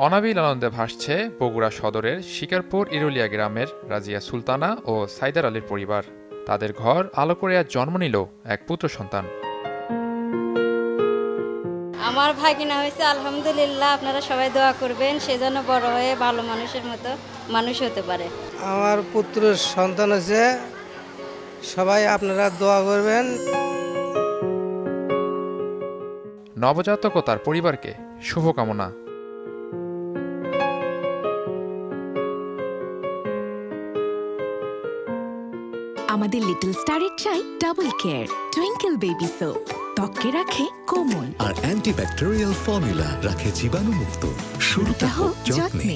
অনাবিল আনন্দে ভাসছে বগুড়া সদরের শিকারপুর ইরুলিয়া গ্রামের রাজিয়া সুলতানা ও সাইদার আলীর পরিবার। তাদের ঘর আলো করে আজ জন্ম নিল এক পুত্র সন্তান। আমার ভাগিনা হয়েছে, আলহামদুলিল্লাহ। আপনারা সবাই দোয়া করবেন, সেজন্য বড় হয়ে ভালো মানুষের মতো মানুষ হতে পারে। আমার পুত্রের সন্তান আছে, সবাই আপনারা দোয়া করবেন। নবজাতক ও তার পরিবারকে শুভকামনা। আমাদের লিটল স্টারের চাই double care twinkle baby soap, ত্বককে রাখে কোমল আর অ্যান্টিব্যাকটেরিয়াল ফর্মুলা রাখে জীবাণুমুক্ত। শুরুটা হোক যত্নে।